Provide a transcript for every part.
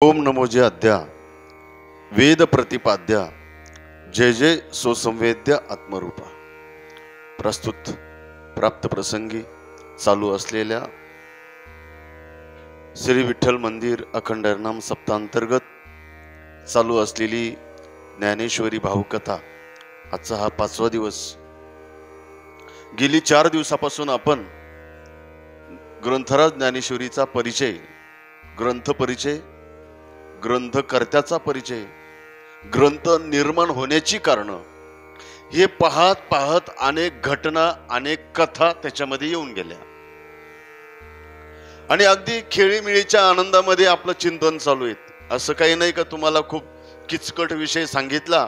ओम नमो जय अध्या वेद प्रतिपाद्या जय जय सोसंवेद्य आत्मरूपा। प्रस्तुत प्राप्त प्रसंगी चालू असलेल्या श्री विठ्ठल मंदिर अखंड हरिनाम सप्तांतर्गत चालू असलेली ज्ञानेश्वरी भावकथा आजचा हा 5वा दिवस। गेली 4 दिवसापासून आपण ग्रंथराज ज्ञानेश्वरीचा परिचय, ग्रंथ परिचय, ग्रंथकर्त्याचा परिचय, ग्रंथ निर्माण होण्याची कारण हे पाहत पाहत अनेक घटना, अनेक कथा त्याच्यामध्ये येऊन गेल्या आणि अगदी खेळीमिळीच्या आनंदामध्ये आपलं चिंतन चालू आहे। असं काही नाही का तुम्हाला खूप किचकट विषय सांगितला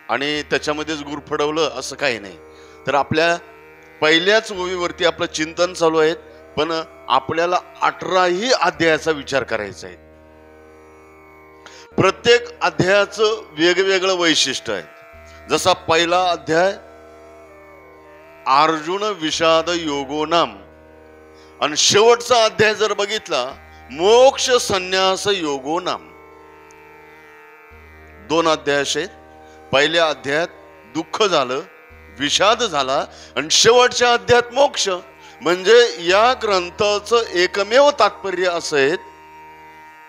आणि त्याच्यामध्येच गुरफडवलं, असं काही नाही। तर आपल्या पहिल्याच ओळीवरती आपलं चिंतन चालू आहे, पण आपल्याला 18ही अध्यायाचा विचार करायचा आहे। प्रत्येक अध्यायाचं वेगवेगळं वैशिष्ट्य आहे। जसा पहिला अध्याय अर्जुन विषाद योगो नाम आणि शेवटचा अध्याय जर बघितला मोक्ष संन्यास योगो नाम। 2 अध्याय आहेत। पहिल्या अध्यायात दुःख झालं, विषाद झाला आणि शेवटच्या अध्यायात मोक्ष। म्हणजे या ग्रंथाचं एकमेव तात्पर्य असं आहे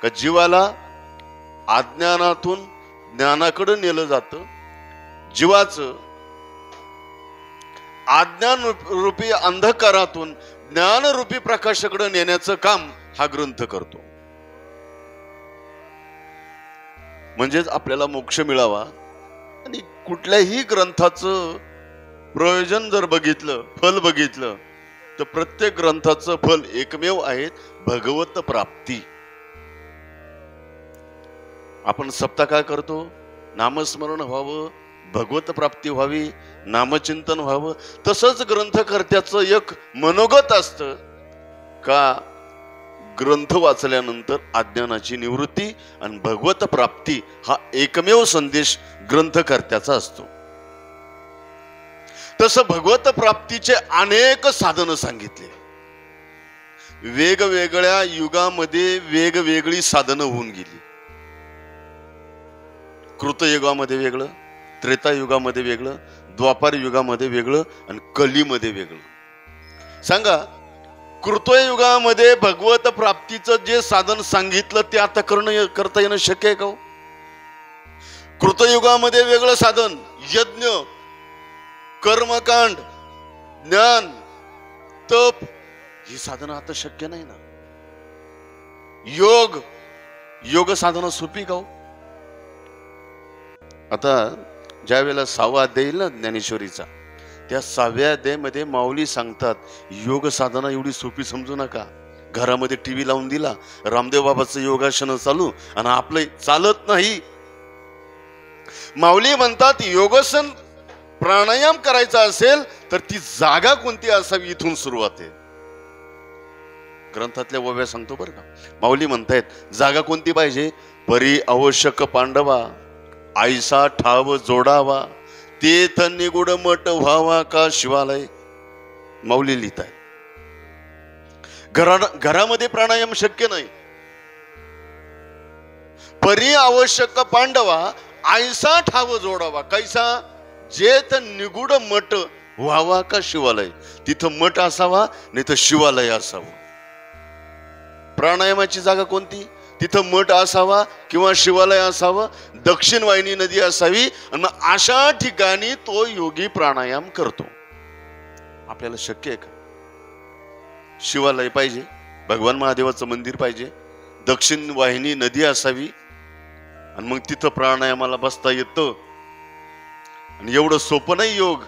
का जीवाला अज्ञानातून ज्ञानाकडे नेलं जातं, जीवाचं अज्ञान रूपी अंधकारातून ज्ञान रूपी प्रकाशाकडे नेण्याचं काम हा ग्रंथ करतो। म्हणजेच आपल्याला मोक्ष मिळावा। आणि कुठल्याही ग्रंथाचं प्रयोजन जर बघितलं, फल बघितलं, तर प्रत्येक ग्रंथाचं फल एकमेव आहे, भगवत प्राप्ती। आपण सप्ताह काय करतो? नामस्मरण व्हावं, भगवत प्राप्ती व्हावी, नामचिंतन व्हावं। तसंच ग्रंथकर्त्याचं एक मनोगत असतं का ग्रंथ वाचल्यानंतर अज्ञानाची निवृत्ती आणि भगवत प्राप्ती हा एकमेव संदेश ग्रंथकर्त्याचा असतो। तसं भगवत प्राप्तीचे अनेक साधनं सांगितले। वेगवेगळ्या युगामध्ये वेगवेगळी साधनं होऊन गेली। कृतयुगामध्ये वेगळं, त्रेतायुगामध्ये वेगळं, द्वापार युगामध्ये वेगळं आणि कलीमध्ये वेगळं। सांगा, कृतयुगामध्ये भगवत प्राप्तीचं जे साधन सांगितलं ते आता करता येणं शक्य आहे का? कृतयुगामध्ये वेगळं साधन, यज्ञ, कर्मकांड, ज्ञान, तप, ही साधनं आता शक्य नाही ना। योग साधना सोपी का? आता ज्या वेळेला 6वा अध्याय येईल ना ज्ञानेश्वरीचा, त्या 6व्या अध्यायामध्ये माऊली सांगतात योग साधना एवढी सोपी समजू नका। घरामध्ये टीव्ही लावून दिला, रामदेव बाबाचं योगासन चालू आणि आपलं चालत नाही। माऊली म्हणतात योगासन प्राणायाम करायचा असेल तर ती जागा कोणती असावी, इथून सुरुवात आहे। ग्रंथातल्या ओव्या सांगतो बरं का। माऊली म्हणतायत जागा कोणती पाहिजे? परी आवश्यक पांडवा, आईसा ठाव जोडावा, तेथ निगुड मठ व्हावा का शिवालय। माऊली लिहिताय घरामध्ये प्राणायाम शक्य नाही। परी आवश्यक पांडवा, आईसा ठाव जोडावा, कैसा? जेथ निगुड मठ व्हावा का शिवालय। तिथं मठ असावा, नाही तर शिवालय असावं। प्राणायामाची जागा कोणती? तिथं मठ असावा किंवा शिवालय असावं, दक्षिण वाहिनी नदी असावी आणि मग अशा ठिकाणी तो योगी प्राणायाम करतो। आपल्याला शक्य आहे का? शिवालय पाहिजे, भगवान महादेवाचं मंदिर पाहिजे, दक्षिण वाहिनी नदी असावी आणि मग तिथं प्राणायामाला बसता येतं। आणि एवढं सोपं नाही योग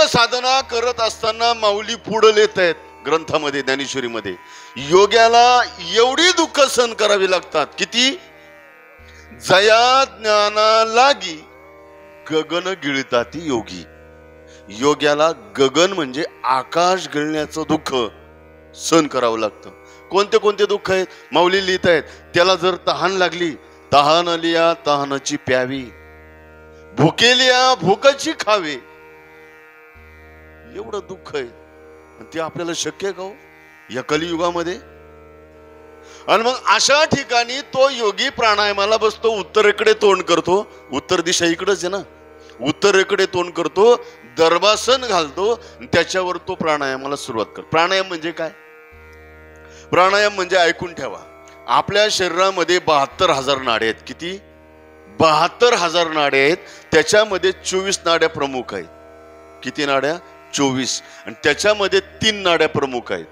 साधना करत असताना माऊली पुढे लिहित आहेत ग्रंथामध्ये, ज्ञानेश्वरीमध्ये, योग्याला एवढी दुःख सहन करावी लागतात, किती? जया ज्ञाना लागी गगन गिळताती योगी। योग्याला गगन म्हणजे आकाश गिळण्याचं दुःख सहन करावं लागतं। कोणते कोणते दुःख आहेत? माऊली लिहित आहेत, त्याला जर तहान लागली, तहान लिया तहानाची प्यावी, भुकेलिया भूकाची खावे। एवढं दुःख आहे, ते आपल्याला शक्य आहे का या कलियुगामध्ये? आणि मग अशा ठिकाणी तो योगी प्राणायामाला बसतो, उत्तरेकडे तोंड करतो, उत्तर दिशा इकडेच आहे ना, उत्तरेकडे तोंड करतो, दर्भासन घालतो, त्याच्यावर तो प्राणायामाला सुरुवात करतो. प्राणायाम म्हणजे काय? प्राणायाम म्हणजे ऐकून ठेवा, आपल्या शरीरामध्ये 72,000 नाड्या आहेत. किती? 72,000 नाड्या आहेत. त्याच्यामध्ये 24 नाड्या प्रमुख आहेत. किती नाड्या? 24. आणि त्याच्यामध्ये 3 नाड्या प्रमुख आहेत.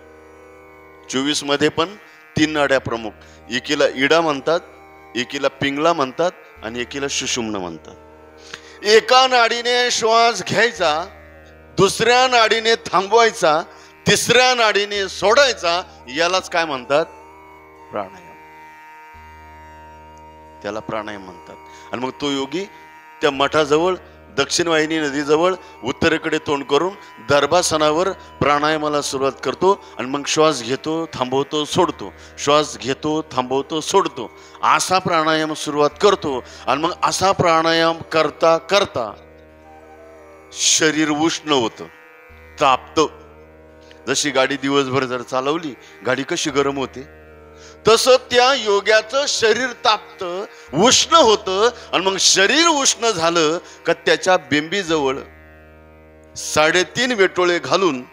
24 मध्ये पण 3 नाड्या प्रमुख. एकीला इडा म्हणतात, एकीला पिंगला म्हणतात आणि एकीला सुषुम्ना म्हणतात. एका नाडीने श्वास घ्यायचा, दुसऱ्या नाडीने थांबवायचा, तिसऱ्या नाडीने सोडायचा, यालाच काय म्हणतात? प्राणायाम. त्याला प्राणायाम म्हणतात. आणि मग तो योगी त्या मठाजवळ, दक्षिण वाहिनी नदीजवळ उत्तरेकडे तोंड करून दर्भासनावर प्राणायामाला सुरुवात करतो. आणि मग श्वास घेतो, थांबवतो, सोडतो, श्वास घेतो, थांबवतो, सोडतो, असा प्राणायाम सुरुवात करतो. आणि मग असा प्राणायाम करता करता शरीर उष्ण होतं, तापतं. जशी गाडी दिवसभर जर चालवली, गाडी कशी गरम होते, तसं त्या योग्याचं शरीर तापतं, उष्ण होतं. आणि मग शरीर उष्ण झालं का त्याच्या बिंबीजवळ 3.5 वेटोळे घालून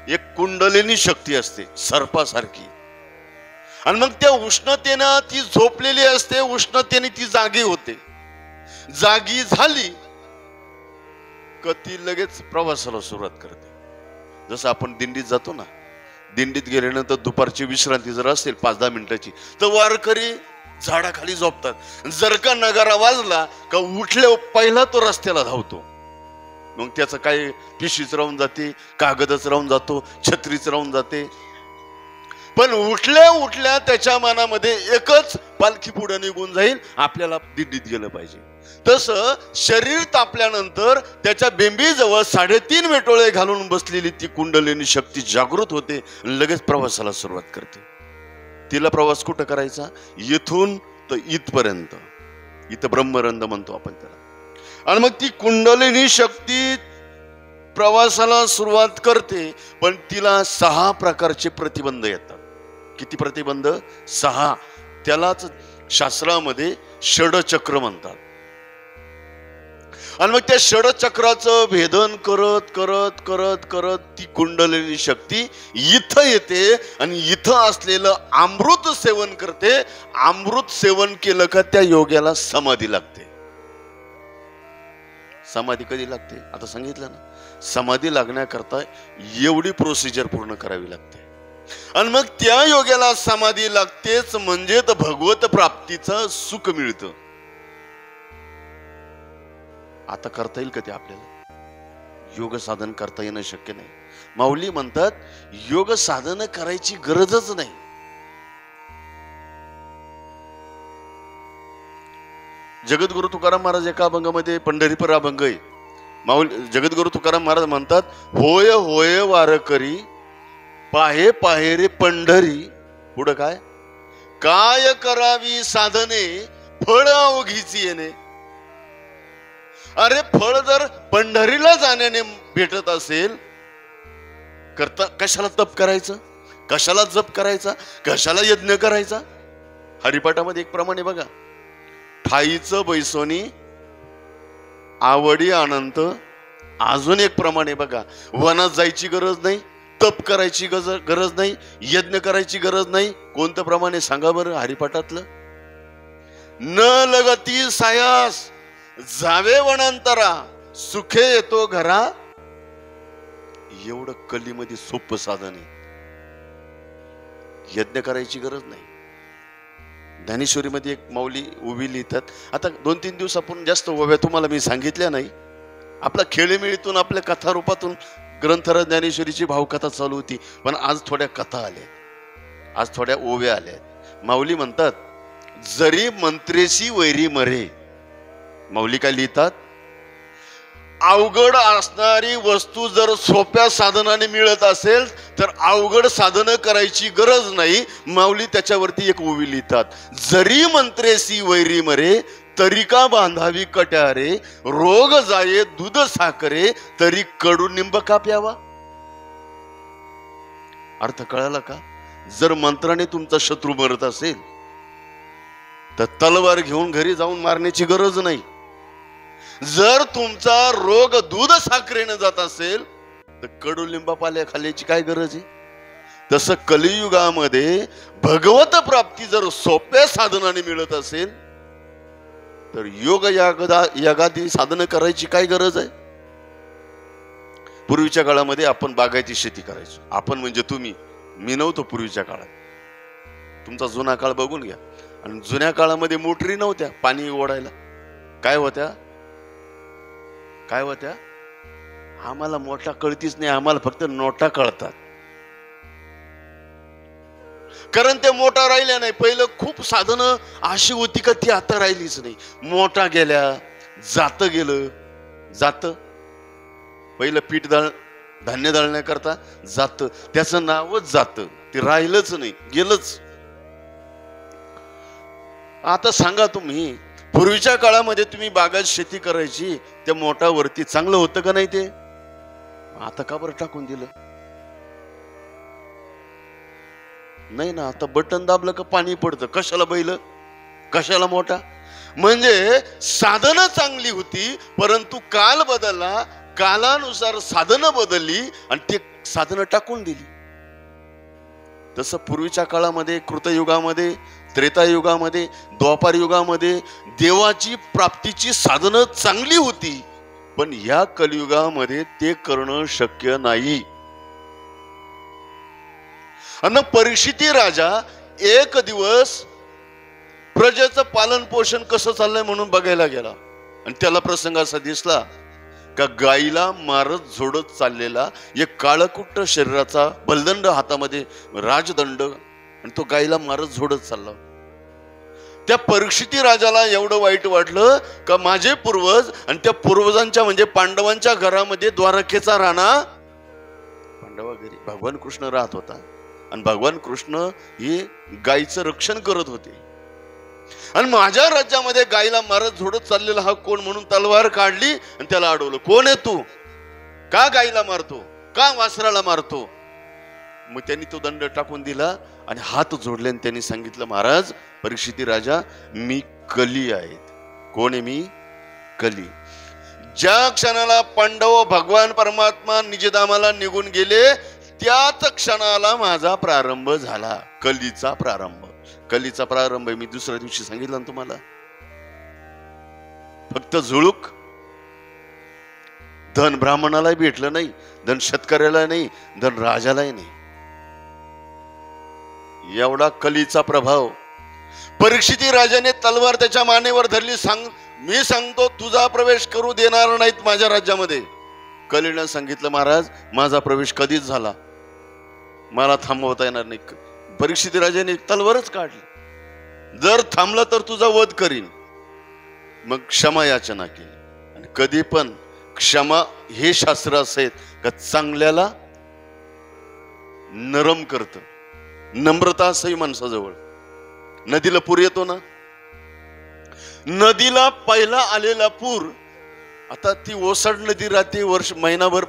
एक कुंडलिनी शक्ती असते, सर्पासारखी. आणि मग त्या उष्णतेनं ती झोपलेली असते, उष्णतेने ती जागी होते. जागी झाली का ती लगेच प्रवासाला सुरुवात करते. जसं आपण दिंडीत जातो ना, दिंडीत गेल्यानंतर दुपारची विश्रांती जर असेल 5-10 मिनिटाची, तर वारकरी झाडाखाली झोपतात. जर का नगारा वाजला का उठल्या पहिला तो रस्त्याला धावतो. मग त्याचं काय, पिशीच राहून जाते, कागदच राहून जातो, छत्रीच राहून जाते. पण उठल्या उठल्या त्याच्या मनामध्ये एकच, पालखी पुढे निघून जाईल, आपल्याला दिंडीत गेलं पाहिजे. तसं शरीर तापल्यानंतर त्याच्या बेंबीजवळ 3.5 वेटोळे घालून बसलेली ती कुंडलिनी शक्ती जागृत होते, लगेच प्रवासाला सुरुवात करते. तिला प्रवास कुठं करायचा? इथून तर इथपर्यंत. इथं ब्रह्मरंध म्हणतो आपण त्याला. आणि मग ती कुंडलिनी शक्ती प्रवासाला सुरुवात करते. पण तिला 6 प्रकारचे प्रतिबंध येतात. किती प्रतिबंध? 6. त्यालाच शास्त्रामध्ये षडचक्र म्हणतात. आणि मग त्या षडचक्राचं भेदन करत करत करत करत ती कुंडलिनी शक्ती इथं येते आणि इथं असलेलं अमृत सेवन करते. अमृत सेवन केलं का त्या योग्याला समाधी लागते. समाधी कधी लागते? आता सांगितलं ना, समाधी लागण्याकरता एवढी प्रोसिजर पूर्ण करावी लागते. आणि मग त्या योग्याला समाधी लागतेच, म्हणजे तर भगवत प्राप्तीचं सुख मिळतं. आता करता येईल का ते आपल्याला? योग साधन करता येणं शक्य नाही. माऊली म्हणतात योग साधन करायची गरजच नाही. जगद्गुरु तुकाराम महाराज एका अभंगामध्ये, पंढरीपर अभंग आहे, माऊली जगद्गुरु तुकाराम महाराज म्हणतात, होय होय वारकरी पाहे पाहे रे पंढरी. पुढं काय? काय करावी साधने फळ अवघीची येणे. अरे फळ जर पंढरीला जाण्याने भेटत असेल, करता कशाला तप करायचं, कशाला जप करायचा, कशाला यज्ञ करायचा? हरिपाठामध्ये एक प्रमाणे बघा, ठाईचं बैसोनी आवडी अनंत. अजून एक प्रमाणे बघा, वनात जायची गरज नाही, तप करायची गरज नाही, यज्ञ करायची गरज नाही. कोणतं प्रमाणे सांगा बरं हरिपाठातलं? न लगती सायास जावे वनांतरा, सुखे येतो घरा. एवढं कलीमध्ये सोपं साधन आहे. यज्ञ करायची गरज नाही. ज्ञानेश्वरीमध्ये एक माऊली उभी लिहितात. आता 2-3 दिवस आपण जास्त ओव्या तुम्हाला मी सांगितल्या नाही. आपला खेळीमेळीतून, आपल्या कथा रूपातून ग्रंथराज ज्ञानेश्वरीची भावकथा चालू होती. पण आज थोड्या कथा आल्या, आज थोड्या ओव्या आल्या. माऊली म्हणतात, जरी मंत्रेशी वैरी मरे. माऊली काय लिहितात? अवघड असणारी वस्तू जर सोप्या साधनाने मिळत असेल तर अवघड साधनं करायची गरज नाही. माऊली त्याच्यावरती एक ओवी लिहितात, जरी मंत्रेशी वैरी मरे तरी का बांधावी कट्यारे, रोग जाये दूध साखरे तरी कडू निंब का प्यावा. अर्थ कळाला का? जर मंत्राने तुमचा शत्रू मरत असेल तर तलवार घेऊन घरी जाऊन मारण्याची गरज नाही. जर तुमचा रोग दूध साखरेनं जात असेल तर कडुलिंबा पाल्या खाल्ल्याची काय गरज आहे? तसं कलियुगामध्ये भगवत प्राप्ती जर सोप्या साधनाने मिळत असेल तर योग यागादी साधनं करायची काय गरज आहे? पूर्वीच्या काळामध्ये आपण बागायती शेती करायचो. आपण म्हणजे तुम्ही, मी नव्हतो पूर्वीच्या काळात. तुमचा जुना काळ बघून घ्या. आणि जुन्या काळामध्ये मोटरी नव्हत्या पाणी ओढायला. काय होत्या? काय होत्या? आम्हाला मोठा कळतीच नाही, आम्हाला फक्त नोटा कळतात. कारण त्या मोठा राहिल्या नाही. पहिलं खूप साधनं अशी होती का ती आता राहिलीच नाही. मोठा गेल्या, जात गेलं. जात पहिलं पीठ धान्य दळण्याकरता जात, त्याचं नावच जात, ते राहिलंच नाही, गेलंच. आता सांगा तुम्ही, पूर्वीच्या काळामध्ये तुम्ही बागात शेती करायची, त्या मोठावरती चांगलं होतं का नाही? ते आता का बरं टाकून दिलं? नाही ना. आता बटन दाबलं का पाणी पडतं. कशाला बैल, कशाला मोठा? म्हणजे साधनं चांगली होती, परंतु काल बदलला, कालानुसार साधनं बदलली आणि ते साधनं टाकून दिली. तसं पूर्वीच्या काळामध्ये, कृतयुगामध्ये, त्रेतायुगामध्ये, द्वापार युगामध्ये देवाची प्राप्तीची साधनं चांगली होती, पण या कलियुगामध्ये ते करणं शक्य नाही. आणि परीक्षिती राजा एक दिवस प्रजेचं पालन पोषण कसं चाललंय म्हणून बघायला गेला. आणि त्याला प्रसंग असा दिसला का गाईला मारत झोडत चाललेला एक काळकुट्ट शरीराचा बलदंड, हातामध्ये राजदंड, आणि तो गाईला मारत झोडत चालला. त्या परीक्षिती राजाला एवढं वाईट वाटलं का माझे पूर्वज, आणि त्या पूर्वजांच्या म्हणजे पांडवांच्या घरामध्ये द्वारकेचा राणा पांडवा घरी भगवान कृष्ण राहत होता. आणि भगवान कृष्ण हे गायीचं रक्षण करत होते. आणि माझ्या राज्यामध्ये गायीला मारत झोडत चाललेला हा कोण म्हणून तलवार काढली आणि त्याला अडवलं. कोण आहे तू? का गायीला मारतो? का वासराला मारतो? मग त्यांनी तो दंड टाकून दिला आणि हात जोडले आणि त्यांनी सांगितलं, महाराज परीक्षिती राजा, मी कली आहेत. कोण आहे मी? कली. ज्या क्षणाला पांडव भगवान परमात्मा निजधामाला निघून गेले त्याच क्षणाला माझा प्रारंभ झाला. कलीचा प्रारंभ. कलीचा प्रारंभ मी दुसऱ्या दिवशी सांगितलं ना तुम्हाला. फक्त झुळूक. धन ब्राह्मणालाही भेटलं नाही, धन शेतकऱ्याला नाही, धन राजालाही नाही. एवढा कलीचा प्रभाव. परीक्षिती राजाने तलवार त्याच्या मानेवर धरली. मी सांगतो तुझा प्रवेश करू देणार नाहीत माझ्या राज्यामध्ये. कलीनं सांगितलं, महाराज माझा प्रवेश कधीच झाला, मला थांबवता येणार नाही. परीक्षिती राजाने तलवारच काढली. जर थांबला तर तुझा वध करीन. मग क्षमा याचना केली. आणि कधी पण क्षमा हे शास्त्र असेल का चांगल्याला नरम करत. नम्रता असही माणसाजवळ. नदीला पूर येतो ना, नदीला पहिला आलेला पूर, आता ती ओसाड नदी राहते, वर्ष महिनाभर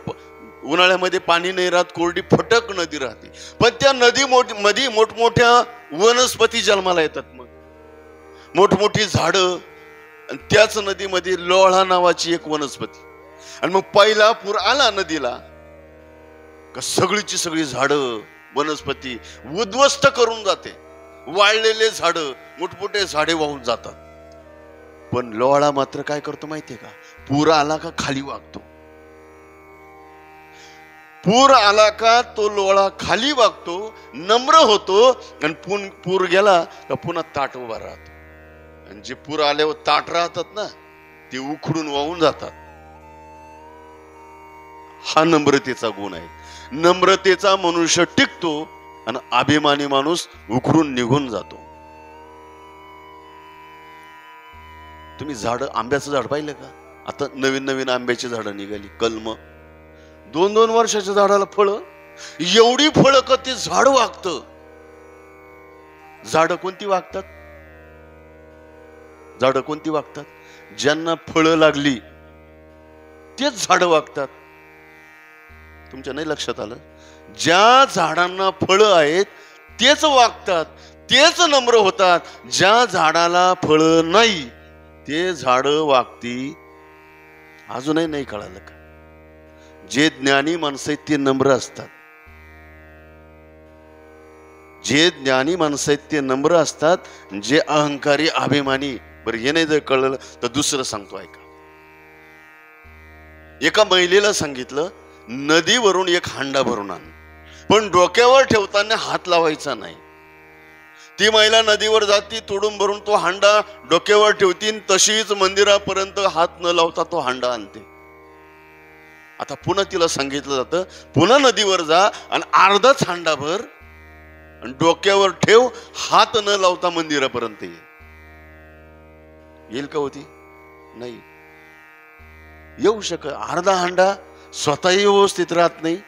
उन्हाळ्यामध्ये पाणी नाही राहत, कोरडी फटक नदी राहते. पण त्या नदी मध्ये मोठमोठ्या वनस्पती जन्माला येतात. मग मोठमोठी झाडं. आणि त्याच नदीमध्ये लोळा नावाची एक वनस्पती. आणि मग पहिला पूर आला नदीला का सगळीची सगळी झाडं वनस्पती उद्ध्वस्त करून जाते. वाळलेले झाडं, मोठमोठे झाडे वाहून जातात. पण लोळा मात्र काय करतो माहितीये का? पूर आला का खाली वागतो. पूर आला का तो लोळा खाली वागतो, नम्र होतो. आणि पूर गेला का पुन्हा ताट उभा राहतो. आणि जे पूर आल्यावर ताट राहतात ना, ते उखडून वाहून जातात. हा नम्रतेचा गुण आहे. नम्रतेचा मनुष्य टिकतो आणि अभिमानी माणूस उखडून निघून जातो. तुम्ही झाड, आंब्याचं झाड पाहिलं का? आता नवीन नवीन आंब्याची झाडं निघाली. कलम 2-2 वर्षाच्या झाडाला फळं. एवढी फळं का ते झाड वागतं. झाडं कोणती वागतात? झाडं कोणती वागतात? ज्यांना फळं लागली तेच झाडं वागतात. तुमच्या नाही लक्षात आलं? ज्या झाडांना फळं आहेत तेच वागतात, तेच नम्र होतात. ज्या झाडाला फळ नाही ते झाड वागती. अजूनही नाही कळालं का? जे ज्ञानी माणसं आहेत ते नम्र असतात. जे ज्ञानी माणसं आहेत ते नम्र असतात. जे अहंकारी अभिमानी, बरं हे नाही जर कळलं तर दुसरं सांगतो ऐका. एका महिलेला सांगितलं नदीवरून एक हांडा भरून आण, पण डोक्यावर ठेवताना हात लावायचा नाही. ती महिला नदीवर जाती, तोडून भरून तो हांडा डोक्यावर ठेवती, तशीच मंदिरापर्यंत हात न लावता तो हांडा आणते. आता पुन्हा तिला सांगितलं जातं पुन्हा नदीवर जा आणि अर्धाच हांडा भर आणि डोक्यावर ठेव, हात न लावता मंदिरापर्यंत ये. येईल का होती? नाही येऊ शकत. अर्धा हांडा स्वतःही व्यवस्थित राहत नाही,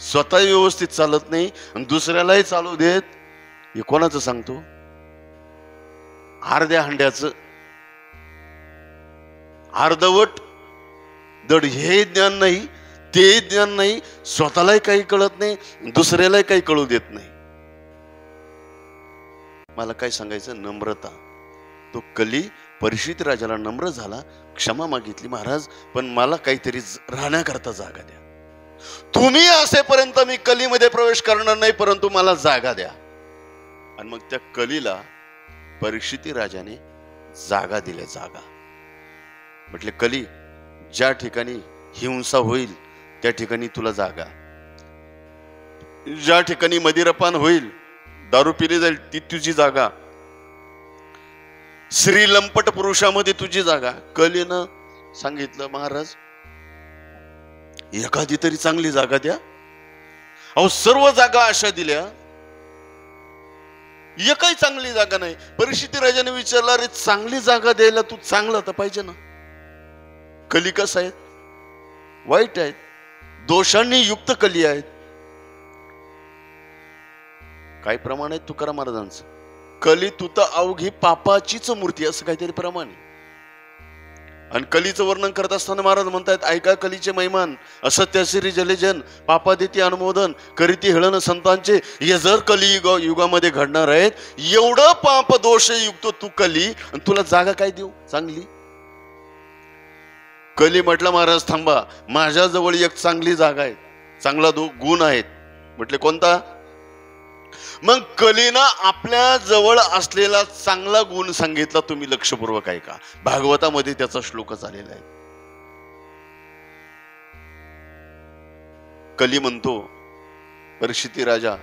स्वतःही व्यवस्थित चालत नाही आणि दुसऱ्यालाही चालू देत. हे कोणाचं सांगतो? अर्ध्या हांड्याचं अर्धवट दड. हे ज्ञान नाही, ते ज्ञान नाही, स्वतःलाही काही कळत नाही, दुसऱ्यालाही काही कळू देत नाही. मला काय सांगायचं? नम्रता. तो कली परीक्षित राजाला नम्र झाला, क्षमा मागितली, महाराज पण मला काहीतरी राहण्याकरता जागा द्या. तुम्ही असेपर्यंत मी कलीमध्ये प्रवेश करणार नाही, परंतु मला जागा द्या. आणि मग त्या कलीला परीक्षित राजाने जागा दिल्या. जागा म्हटले कली, ज्या ठिकाणी हिंसा होईल त्या ठिकाणी तुला जागा, ज्या ठिकाणी मदिरापान होईल, दारू पिली जाईल ती तुझी जागा, स्त्री लंपट पुरुषामध्ये तुझी जागा. कलीनं सांगितलं महाराज एखादी तरी चांगली जागा द्या. अहो सर्व जागा अशा दिल्या, एकही चांगली जागा नाही. परीक्षित राजाने विचारलं अरे चांगली जागा द्यायला तू चांगला तर पाहिजे ना. कली कसं आहेत? वाईट आहेत, दोषांनी युक्त कली आहेत. काय प्रमाण आहे तुकाराम महाराजांचं? कली तू तर अवघी पापाचीच मूर्ती, असं काहीतरी प्रमाण आहे. आणि कलीचं वर्णन करत असताना महाराज म्हणतात ऐका कलीचे महिमान, असत्यासिरी जलेजन, पापादिती अनुमोदन करीती हेळन संतांचे. हे जर कली युगामध्ये घडणार आहेत, एवढं पाप दोष युक्त तू कली, आणि तुला जागा काय देऊ चांगली? कली म्हटलं महाराज थांबा, माझ्याजवळ एक चांगली जागा आहे, चांगला गुण आहेत. म्हटले कोणता? मग कलीनं आपल्या जवळ असलेला चांगला गुण सांगितला. तुम्ही लक्षपूर्वक ऐका, भागवतामध्ये त्याचा श्लोकच आलेला आहे. कली म्हणतो परीक्षित राजा,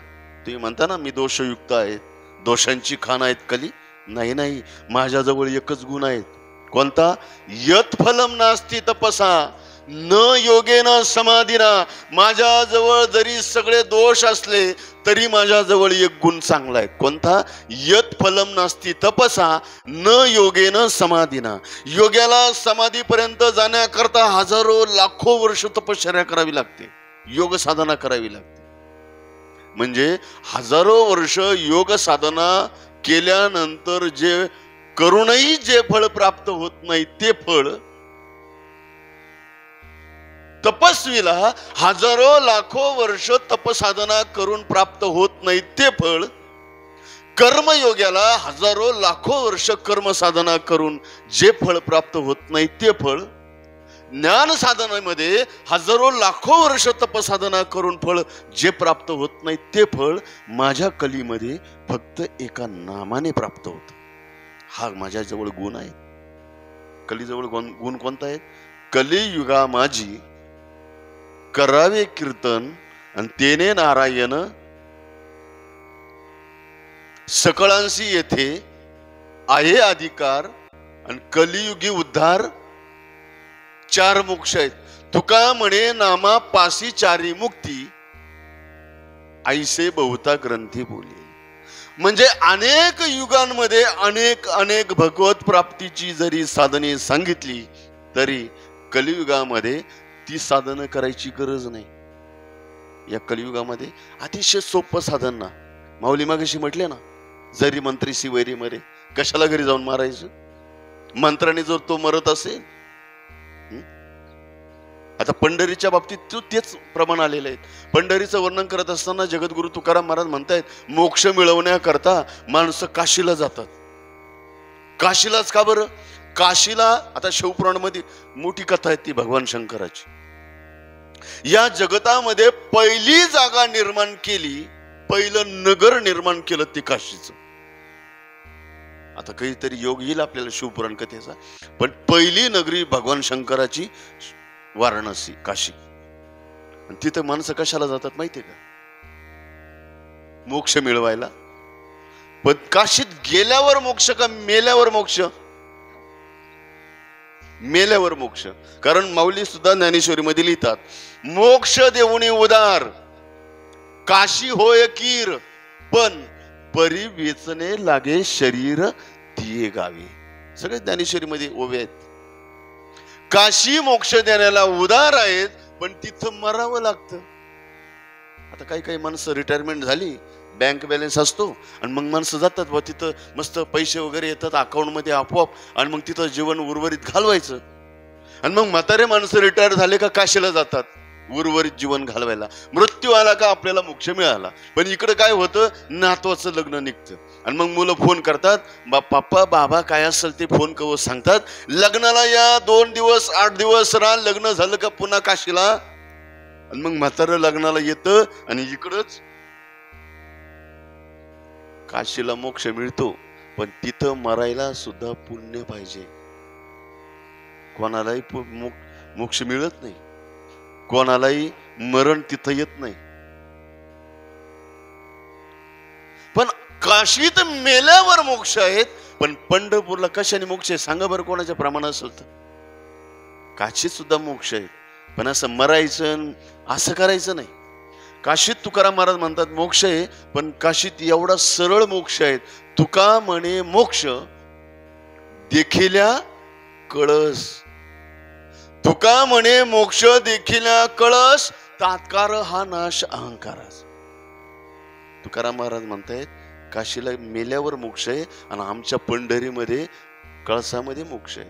तुम्ही म्हणता ना मी दोषयुक्त आहेत, दोषांची खान आहेत कली. नाही नाही, माझ्याजवळ एकच गुण आहेत. कोणता? यत फलम नास्ति तपसा न योगेन समाधीना. माझ्याजवळ जरी सगळे दोष असले तरी माझ्याजवळ एक गुण चांगला आहे. कोणता? यत फलम नास्ति तपसा न योगेन समाधीना. योग्याला समाधीपर्यंत जाण्याकरता हजारो लाखो वर्ष तपश्चर्या करावी लागते, योग साधना करावी लागते. म्हणजे हजारो वर्ष योग साधना केल्यानंतर जे करूनही जे फळ प्राप्त होत नाही ते फळ तपस्वीला हजारो लाखो वर्ष तपसाधना करून प्राप्त होत नाही ते फळ, कर्मयोग्याला हजारो लाखो वर्ष कर्म साधना करून जे फळ प्राप्त होत नाही ते फळ, ज्ञान साधनेमध्ये हजारो लाखो वर्ष तपसाधना करून फळ जे प्राप्त होत नाही ते फळ माझ्या कलीमध्ये फक्त एका नामाने प्राप्त होत. हा माझ्याजवळ गुण आहे. कलीजवळ गुण कोणता आहे? कलियुगा माझी करावे कीर्तन आणि तेने नारायण सकळांशी येथे आहे अधिकार. आणि कलियुगी उद्धार चार मोक्ष आहेत. तुका म्हणे नामा पासी चारी मुक्ती, ऐसे बहुता ग्रंथी बोली. म्हणजे अनेक युगांमध्ये अनेक अनेक भगवत प्राप्तीची जरी साधने सांगितली तरी कलियुगामध्ये ती साधनं करायची गरज नाही. या कलियुगामध्ये अतिशय सोपं साधन ना. माऊली मागाशी म्हटले ना, जरी मंत्रीशी वैरी मरे, कशाला घरी जाऊन मारायचं? मंत्राने जर तो मरत असेल, आता पंढरीच्या बाबतीत तेच प्रमाण आलेले आहेत. पंढरीचं वर्णन करत असताना जगद्गुरु तुकाराम महाराज म्हणतायत, मोक्ष मिळवण्याकरता माणसं काशीला जातात. काशीलाच का बरं? काशीला, आता शिवपुराणमध्ये मोठी कथा आहे ती भगवान शंकराची. या जगतामध्ये पहिली जागा निर्माण केली, पहिलं नगर निर्माण केलं ते काशीचं. आता काहीतरी योग येईल आपल्याला शिवपुराण कथेचा, पण पहिली नगरी भगवान शंकराची वाराणसी, काशी. आणि तिथं माणसं कशाला जातात माहितीये का? मोक्ष मिळवायला. पण काशीत गेल्यावर मोक्ष का मेल्यावर मोक्ष? मेल्यावर मोक्ष. कारण माऊली सुद्धा ज्ञानेश्वरी मध्ये लिहितात, मोक्ष देऊनी उदार काशी होय कीर, पण परी वेचणे लागे शरीर दिये गावी. सगळे ज्ञानेश्वरी मध्ये ओवे आहेत. काशी मोक्ष देण्याला उदार आहेत, पण तिथं मरावं लागतं. आता काही काही माणसं रिटायरमेंट झाली, बँक बॅलन्स असतो, आणि मग माणसं जातात बा तिथं, मस्त पैसे वगैरे येतात अकाउंट मध्ये आपोआप, आणि मग तिथं जीवन उर्वरित घालवायचं. आणि मग म्हातारे माणसं रिटायर झाले का काशीला जातात उर्वरित जीवन घालवायला. मृत्यू आला का आपल्याला मोक्ष मिळाला. पण इकडे काय होतं, नातवाचं लग्न निघतं, आणि मग मुलं फोन करतात, पप्पा बाबा काय असेल ते फोन करून सांगतात, लग्नाला या 2 दिवस 8 दिवस राहा, लग्न झालं का पुन्हा काशीला. आणि मग म्हातारं लग्नाला येतं, आणि इकडंच काशीला मोक्ष मिळतो, पण तिथं मरायला सुद्धा पुण्य पाहिजे. कोणालाही मोक्ष मिळत नाही, कोणालाही मरण तिथं येत नाही. पण काशीत मेल्यावर मोक्ष आहेत, पण पंढरपूरला कशाने मोक्ष आहे सांगा बरं? कोणाच्या प्रमाण असेल तर काशीत सुद्धा मोक्ष आहे, पण असं मरायचं असं करायचं नाही. काशीत तुकाराम महाराज म्हणतात मोक्ष आहे, पण काशीत एवढा सरळ मोक्ष आहे. तुका म्हणे मोक्ष देखिल्या कळस, तुका म्हणे मोक्ष देखिल्या कळस, तात्कार हा नाश अहंकाराचा. तुकाराम महाराज म्हणतायत काशीला मेल्यावर मोक्ष आहे, आणि आमच्या पंढरीमध्ये कळसामध्ये मोक्ष आहे.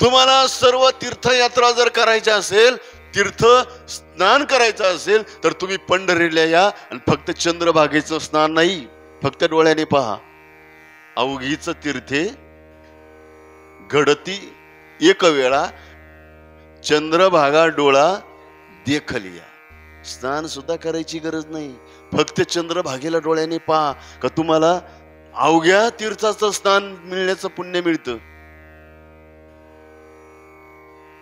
तुम्हाला सर्व तीर्थयात्रा जर करायच्या असेल, तीर्थ स्नान करायचं असेल, तर तुम्ही पंढरीला या, आणि फक्त चंद्रभागेचं स्नान नाही, फक्त डोळ्याने पहा. अवघीच तीर्थे घडती एक वेळा, चंद्रभागा डोळा देखलिया. स्नान सुद्धा करायची गरज नाही, फक्त चंद्रभागेला डोळ्याने पहा, का तुम्हाला अवघ्या तीर्थाचं स्नान मिळण्याचं पुण्य मिळतं.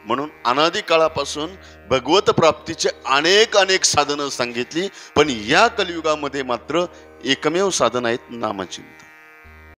म्हणून अनादी काळापासून भगवत प्राप्तीचे अनेक साधनं सांगितली, पण या कलियुगामध्ये मात्र एकमेव साधन आहेत नामचिंतन.